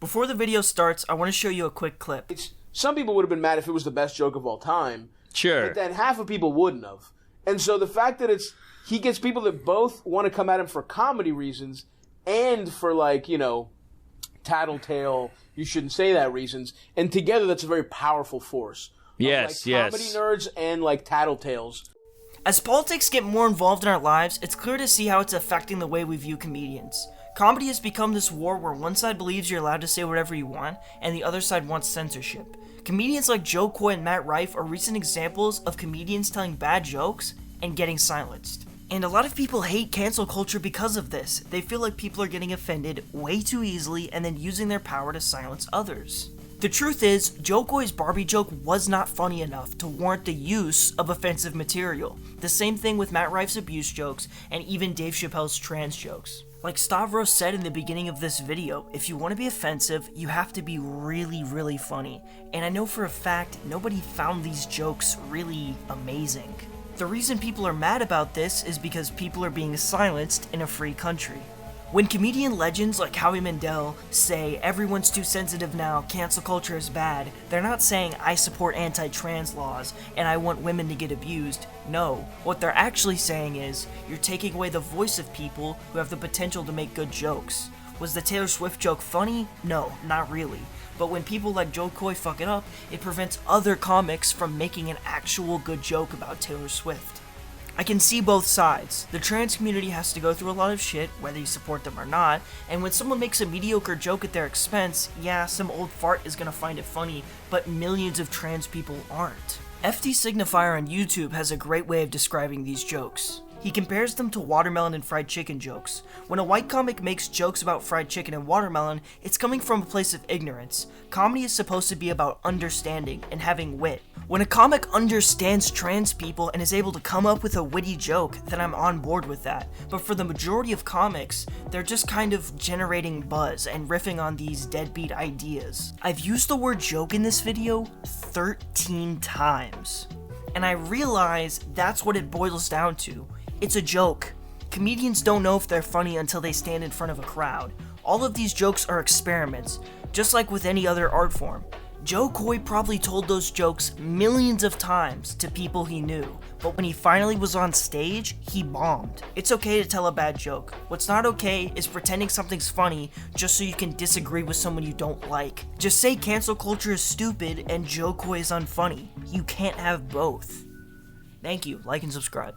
Before the video starts, I want to show you a quick clip. Some people would have been mad if it was the best joke of all time. Sure. But then half of people wouldn't have. And so the fact that he gets people that both want to come at him for comedy reasons and for, like, you know, tattletale, you shouldn't say that reasons. And together, that's a very powerful force. Yes, like, comedy nerds and, like, tattletales. As politics get more involved in our lives, it's clear to see how it's affecting the way we view comedians. Comedy has become this war where one side believes you're allowed to say whatever you want, and the other side wants censorship. Comedians like Joe Coy and Matt Rife are recent examples of comedians telling bad jokes and getting silenced. And a lot of people hate cancel culture because of this. They feel like people are getting offended way too easily and then using their power to silence others. The truth is, Joe Coy's Barbie joke was not funny enough to warrant the use of offensive material. The same thing with Matt Rife's abuse jokes and even Dave Chappelle's trans jokes. Like Stavros said in the beginning of this video, if you want to be offensive, you have to be really, really funny. And I know for a fact, nobody found these jokes really amazing. The reason people are mad about this is because people are being silenced in a free country. When comedian legends like Howie Mandel say everyone's too sensitive now, cancel culture is bad, they're not saying I support anti-trans laws and I want women to get abused. No, what they're actually saying is, you're taking away the voice of people who have the potential to make good jokes. Was the Taylor Swift joke funny? No, not really. But when people like Joe Coy fuck it up, it prevents other comics from making an actual good joke about Taylor Swift. I can see both sides. The trans community has to go through a lot of shit, whether you support them or not, and when someone makes a mediocre joke at their expense, yeah, some old fart is gonna find it funny, but millions of trans people aren't. FD Signifier on YouTube has a great way of describing these jokes. He compares them to watermelon and fried chicken jokes. When a white comic makes jokes about fried chicken and watermelon, it's coming from a place of ignorance. Comedy is supposed to be about understanding and having wit. When a comic understands trans people and is able to come up with a witty joke, then I'm on board with that. But for the majority of comics, they're just kind of generating buzz and riffing on these deadbeat ideas. I've used the word joke in this video 13 times. And I realize that's what it boils down to. It's a joke. Comedians don't know if they're funny until they stand in front of a crowd. All of these jokes are experiments, just like with any other art form. Joe Coy probably told those jokes millions of times to people he knew, but when he finally was on stage, he bombed. It's okay to tell a bad joke. What's not okay is pretending something's funny just so you can disagree with someone you don't like. Just say cancel culture is stupid and Joe Coy is unfunny. You can't have both. Thank you. Like and subscribe.